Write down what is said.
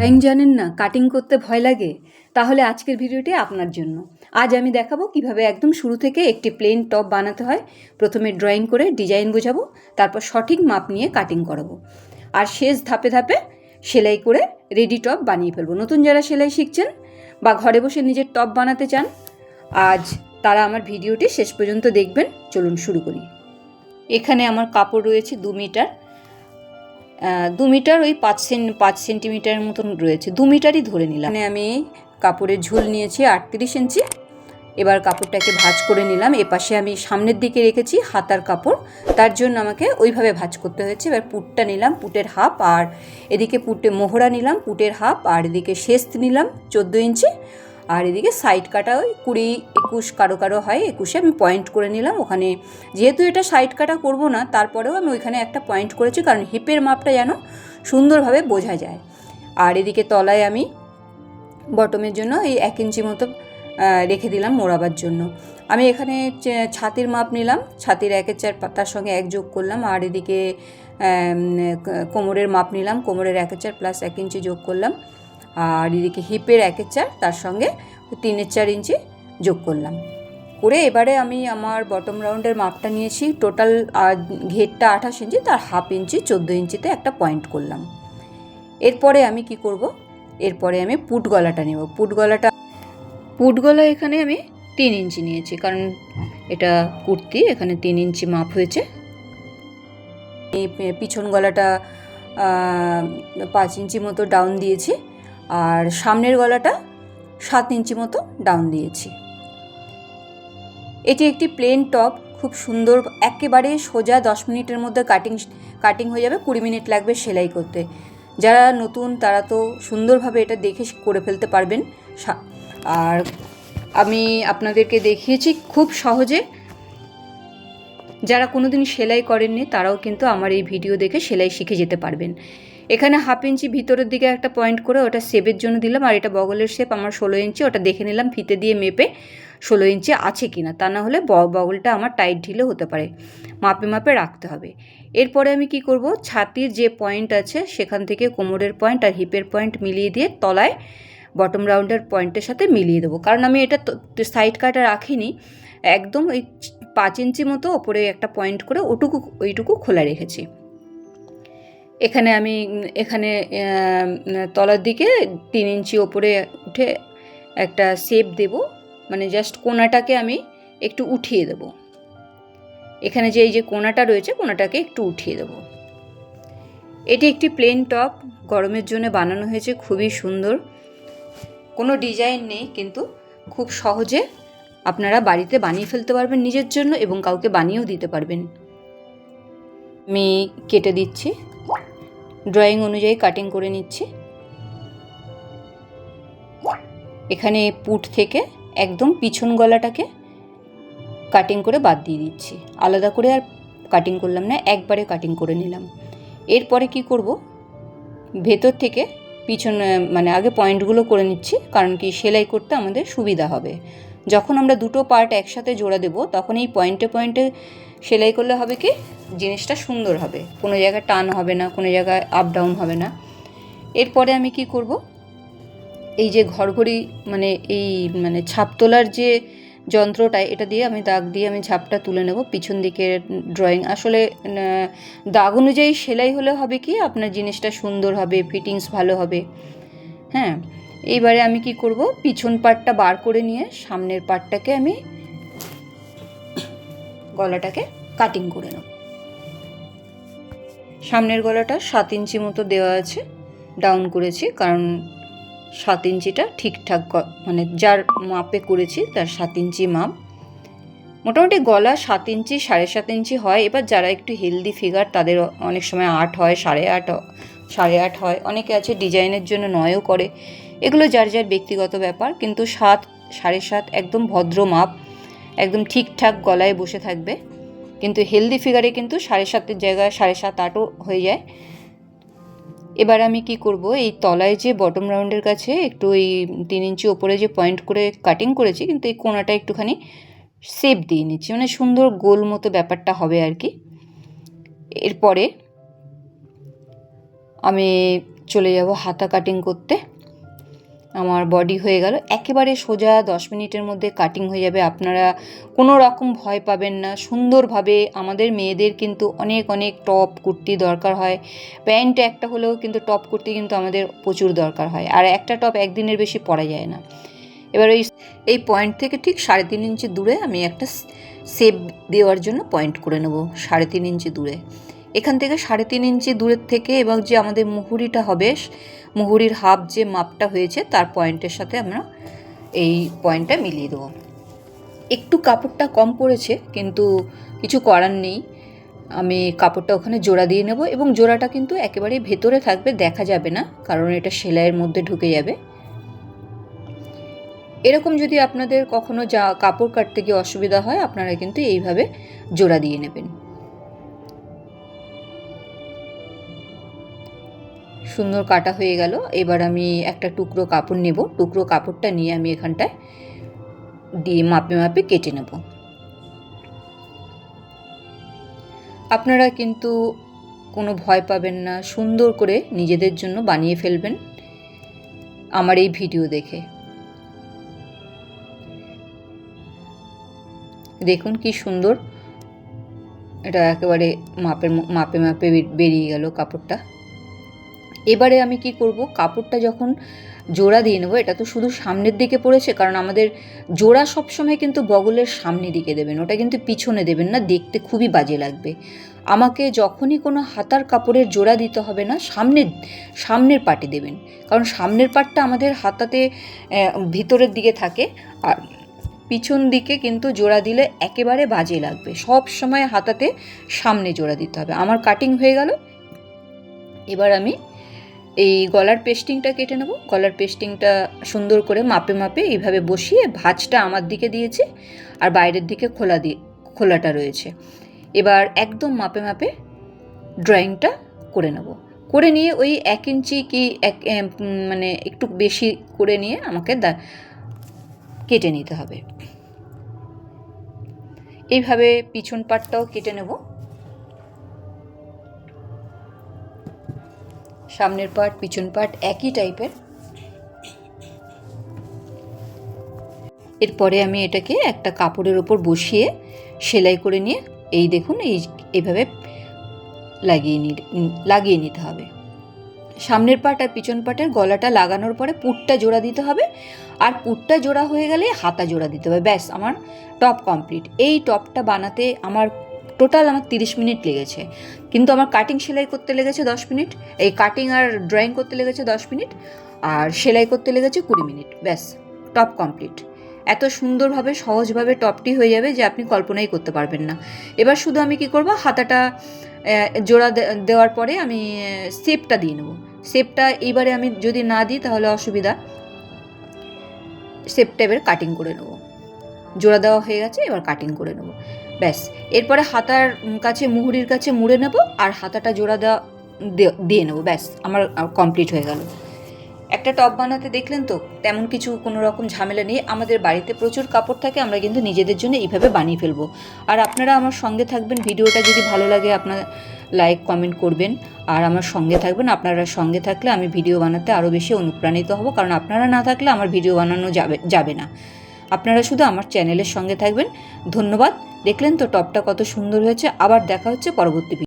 Drawing জানেন না, cutting করতে ভয় লাগে? তাহলে আজকের ভিডিওটি আপনার জন্য। আজ আমি দেখাবো কিভাবে একদম শুরু থেকে একটি প্লেন টপ বানাতে হয়। প্রথমে ড্রয়িং করে ডিজাইন বোঝাবো, তারপর সঠিক মাপ নিয়ে কাটিং করাবো, আর শেষ ধাপে ধাপে সেলাই করে রেডি টপ বানিয়ে ফেলবো। নতুন যারা সেলাই শিখছেন বা ঘরে বসে নিজের টপ বানাতে চান, আজ তারা আমার ভিডিওটি শেষ পর্যন্ত দেখবেন। চলুন শুরু করি। এখানে আমার কাপড় রয়েছে 2 মিটার, 2 মিটার ওই 5 সেন্টিমিটারের মতন রয়েছে, 2 মিটারই ধরে নিলাম। এখানে আমি কাপড়ের ঝুল নিয়েছি 38 ইঞ্চি। এবার কাপড়টাকে ভাঁজ করে নিলাম। এপাশে আমি সামনের দিকে রেখেছি হাতার কাপড়, তার জন্য আমাকে ওইভাবে ভাঁজ করতে হয়েছে। এবার পুটটা নিলাম, পুটের হাফ, আর এদিকে পুটে মোহরা নিলাম পুটের হাফ, আর এদিকে শেস্ত নিলাম 14 ইঞ্চি, আর এদিকে সাইড কাটা ওই 20-21 কারো কারো হয় 21-এ আমি পয়েন্ট করে নিলাম। ওখানে যেহেতু এটা সাইড কাটা করব না, তারপরেও আমি ওইখানে একটা পয়েন্ট করেছি, কারণ হিপের মাপটা যেন সুন্দরভাবে বোঝা যায়। আর এদিকে তলায় আমি বটমের জন্য এই 1 ইঞ্চি মতো রেখে দিলাম মোড়াবার জন্য। আমি এখানে ছাতির মাপ নিলাম, ছাতির 1/4 তার সঙ্গে 1 যোগ করলাম, আর এদিকে কোমরের মাপ নিলাম, কোমরের 1/4 প্লাস 1 ইঞ্চি যোগ করলাম, আর এদিকে হিপের 1/4 তার সঙ্গে 3/4 ইঞ্চি যোগ করলাম করে এবারে আমি আমার বটম রাউন্ডের মাপটা নিয়েছি। টোটাল ঘেরটা 28 ইঞ্চি, তার হাফ ইঞ্চি 14 ইঞ্চিতে একটা পয়েন্ট করলাম। এরপরে আমি কি করব, এরপরে আমি পুট গলাটা নেব। পুট গলা এখানে আমি 3 ইঞ্চি নিয়েছি, কারণ এটা কুর্তি, এখানে 3 ইঞ্চি মাপ হয়েছে। এই পিছন গলাটা 5 ইঞ্চি মতো ডাউন দিয়েছি, আর সামনের গলাটা 7 ইঞ্চি মতো ডাউন দিয়েছি। এটি একটি প্লেন টপ, খুব সুন্দর, একেবারে সোজা 10 মিনিটের মধ্যে কাটিং হয়ে যাবে। 20 মিনিট লাগবে সেলাই করতে। যারা নতুন তারা তো সুন্দরভাবে এটা দেখে করে ফেলতে পারবেন। আর আমি আপনাদেরকে দেখিয়েছি খুব সহজে। যারা কোনোদিন সেলাই করেননি তারাও কিন্তু আমার এই ভিডিও দেখে সেলাই শিখে যেতে পারবেন। এখানে হাফ ইঞ্চি ভিতরের দিকে একটা পয়েন্ট করে ওটা শেপের জন্য দিলাম, আর এটা বগলের শেপ আমার 16 ইঞ্চি, ওটা দেখে নিলাম ফিতে দিয়ে মেপে 16 ইঞ্চি আছে কি না, তা না হলে বগলটা আমার টাইট ঢিলে হতে পারে, মাপে মাপে রাখতে হবে। এরপরে আমি কি করব, ছাতির যে পয়েন্ট আছে সেখান থেকে কোমরের পয়েন্ট আর হিপের পয়েন্ট মিলিয়ে দিয়ে তলায় বটম রাউন্ডের পয়েন্টের সাথে মিলিয়ে দেবো। কারণ আমি এটা সাইড কাটা রাখিনি, একদম ওই 5 ইঞ্চি মতো ওপরে একটা পয়েন্ট করে ওইটুকু খোলা রেখেছি। এখানে তলার দিকে 3 ইঞ্চি ওপরে উঠে একটা শেপ দেব, মানে জাস্ট কোণাটাকে আমি একটু উঠিয়ে দেব। এখানে যে এই যে কোণাটা রয়েছে, কোণাটাকে একটু উঠিয়ে দেব। এটি একটি প্লেন টপ, গরমের জন্য বানানো হয়েছে, খুবই সুন্দর, কোনো ডিজাইন নেই, কিন্তু খুব সহজে আপনারা বাড়িতে বানিয়ে ফেলতে পারবেন নিজের জন্য, এবং কাউকে বানিয়েও দিতে পারবেন। আমি কেটে দিচ্ছি, ড্রয়িং অনুযায়ী কাটিং করে নিচ্ছি। এখানে পুট থেকে একদম পিছন গলাটাকে কাটিং করে বাদ দিয়ে দিচ্ছি, আলাদা করে আর কাটিং করলাম না, একবারে কাটিং করে নিলাম। এরপরে কি করব, ভেতর থেকে পিছন মানে আগে পয়েন্টগুলো করে নিচ্ছি, কারণ কি সেলাই করতে আমাদের সুবিধা হবে। যখন আমরা দুটো পার্ট একসাথে জোড়া দেব, তখন এই পয়েন্টে পয়েন্টে সেলাই করলে হবে কি, জিনিসটা সুন্দর হবে, কোনো জায়গায় টান হবে না, কোনো জায়গায় আপ ডাউন হবে না। এরপরে আমি কি করব, এই যে ঘরঘড়ি মানে ছাপ তোলার যে যন্ত্রটা, এটা দিয়ে আমি দাগ দিয়ে আমি ছাপটা তুলে নেব। পিছন দিকে ড্রয়িং আসলে দাগ অনুযায়ী সেলাই হলে হবে কি, আপনার জিনিসটা সুন্দর হবে, ফিটিংস ভালো হবে। হ্যাঁ, এইবারে আমি কি করব, পিছন পার্টটা বার করে নিয়ে সামনের পার্টটাকে আমি গলাটাকে কাটিং করে নেব। সামনের গলাটা 7 ইঞ্চি মতো দেওয়া আছে, ডাউন করেছি, কারণ 7 ইঞ্চিটা ঠিকঠাক, মানে যার মাপে করেছি তার 7 ইঞ্চি মাপ। মোটামুটি গলা 7 ইঞ্চি 7.5 ইঞ্চি হয়। এবার যারা একটু হেলদি ফিগার তাদের অনেক সময় 8 হয়, 8.5 হয়, অনেকে আছে ডিজাইনের জন্য 9ও করে। এগুলো যার যার ব্যক্তিগত ব্যাপার, কিন্তু 7 7.5 একদম ভদ্র মাপ, একদম ঠিকঠাক গলায় বসে থাকবে। কিন্তু হেলদি ফিগারে কিন্তু 7.5-এর জায়গায় 7.5-8ও হয়ে যায়। এবার আমি কি করব, এই তলায় যে বটম রাউন্ডের কাছে একটু ওই 3 ইঞ্চি ওপরে যে পয়েন্ট করে কাটিং করেছি, কিন্তু এই কোণাটা একটুখানি শেপ দিয়ে নিচ্ছি, মানে সুন্দর গোল মতো ব্যাপারটা হবে আর কি। এরপরে আমি চলে যাব হাতা কাটিং করতে। আমার বডি হয়ে গেল, একেবারে সোজা 10 মিনিটের মধ্যে কাটিং হয়ে যাবে। আপনারা কোনো রকম ভয় পাবেন না, সুন্দরভাবে। আমাদের মেয়েদের কিন্তু অনেক অনেক টপ কুর্তি দরকার হয়, প্যান্ট একটা হলেও কিন্তু টপ কুর্তি কিন্তু আমাদের প্রচুর দরকার হয়, আর একটা টপ একদিনের বেশি পরা যায় না। এবার এই পয়েন্ট থেকে ঠিক 3.5 ইঞ্চি দূরে আমি একটা শেপ দেওয়ার জন্য পয়েন্ট করে নেব, 3.5 ইঞ্চি দূরে। এখান থেকে 3.5 ইঞ্চি দূরের থেকে এবং যে আমাদের মুহুরিটা হবে, মুহুরির হাফ যে মাপটা হয়েছে তার পয়েন্টের সাথে আমরা এই পয়েন্টটা মিলিয়ে দেবো। একটু কাপড়টা কম পড়েছে, কিন্তু কিছু করার নেই। আমি কাপড়টা ওখানে জোড়া দিয়ে নেব, এবং জোড়াটা কিন্তু একেবারে ভেতরে থাকবে, দেখা যাবে না, কারণ এটা সেলাইয়ের মধ্যে ঢুকে যাবে। এরকম যদি আপনাদের কখনো কাপড় কাটতে গিয়ে অসুবিধা হয়, আপনারা কিন্তু এইভাবে জোড়া দিয়ে নেবেন। সুন্দর কাটা হয়ে গেল। এবার আমি একটা টুকরো কাপড় নেব, টুকরো কাপড়টা নিয়ে আমি এখানটায় দিয়ে মাপে মাপে কেটে নেব। আপনারা কিন্তু কোনো ভয় পাবেন না, সুন্দর করে নিজেদের জন্য বানিয়ে ফেলবেন আমার এই ভিডিও দেখে। দেখুন কি সুন্দর, এটা একেবারে মাপে মাপে বেরিয়ে গেল কাপড়টা। এবারে আমি কি করব, কাপড়টা যখন জোড়া দিয়ে নেব, এটা তো শুধু সামনের দিকে পড়েছে, কারণ আমাদের জোড়া সবসময় কিন্তু বগলের সামনের দিকে দেবেন, ওটা কিন্তু পিছনে দেবেন না, দেখতে খুবই বাজে লাগবে। আমাকে যখনই কোনো হাতার কাপড়ের জোড়া দিতে হবে না, সামনের পাটে দেবেন, কারণ সামনের পাটটা আমাদের হাতাতে ভিতরের দিকে থাকে, আর পিছন দিকে কিন্তু জোড়া দিলে একেবারে বাজে লাগবে। সব সময় হাতাতে সামনে জোড়া দিতে হবে। আমার কাটিং হয়ে গেল। এবার আমি এই গলার পেস্টিংটা কেটে নেব। গলার পেস্টিংটা সুন্দর করে মাপে মাপে এইভাবে বসিয়ে, ভাঁজটা আমার দিকে দিয়েছি আর বাইরের দিকে খোলাটা রয়েছে। এবার একদম মাপে মাপে ড্রয়িংটা করে নেব। করে নিয়ে ওই 1 ইঞ্চি কি মানে একটু বেশি করে নিয়ে আমাকে কেটে নিতে হবে। এইভাবে পিছন পাটটাও কেটে নেব। সামনের পাট পিছন পাট একই টাইপের। এরপরে আমি এটাকে একটা কাপড়ের ওপর বসিয়ে সেলাই করে নিয়ে এই দেখুন এইভাবে লাগিয়ে নিতে হবে। সামনের পাট আর পিছন পাটের গলাটা লাগানোর পরে পুটটা জোড়া দিতে হবে, আর পুটটা জোড়া হয়ে গেলে হাতা জোড়া দিতে হবে। ব্যাস, আমার টপ কমপ্লিট। এই টপটা বানাতে আমার টোটাল 30 মিনিট লেগেছে, কিন্তু আমার কাটিং সেলাই করতে লেগেছে 10 মিনিট, এই কাটিং আর ড্রয়িং করতে লেগেছে 10 মিনিট, আর সেলাই করতে লেগেছে 20 মিনিট। ব্যাস, টপ কমপ্লিট। এত সুন্দরভাবে সহজভাবে টপটি হয়ে যাবে যে আপনি কল্পনাই করতে পারবেন না। এবার শুধু আমি কি করব, হাতাটা জোড়া দেওয়ার পরে আমি শেপটা দিয়ে নেব। শেপটা এইবারে আমি যদি না দিই তাহলে অসুবিধা, শেপটা এবার কাটিং করে নেব। জোড়া দেওয়া হয়ে গেছে, এবার কাটিং করে নেব। ব্যাস, এরপরে হাতার কাছে মুহুরির কাছে মুড়ে নেব আর হাতাটা জোড়া দিয়ে নেব। ব্যাস, আমার কমপ্লিট হয়ে গেল। একটা টপ বানাতে দেখলেন তো, তেমন কিছু কোনো রকম ঝামেলা নেই। আমাদের বাড়িতে প্রচুর কাপড় থাকে, আমরা কিন্তু নিজেদের জন্য এইভাবে বানিয়ে ফেলবো। আর আপনারা আমার সঙ্গে থাকবেন। ভিডিওটা যদি ভালো লাগে আপনারা লাইক কমেন্ট করবেন আর আমার সঙ্গে থাকবেন। আপনারা সঙ্গে থাকলে আমি ভিডিও বানাতে আরও বেশি অনুপ্রাণিত হব, কারণ আপনারা না থাকলে আমার ভিডিও বানানো যাবে না। আপনারা শুধু আমার চ্যানেলের সঙ্গে থাকবেন। ধন্যবাদ। দেখলেন তো টপটা কত সুন্দর হয়েছে। আবার দেখা হচ্ছে পরবর্তী ভিডিও।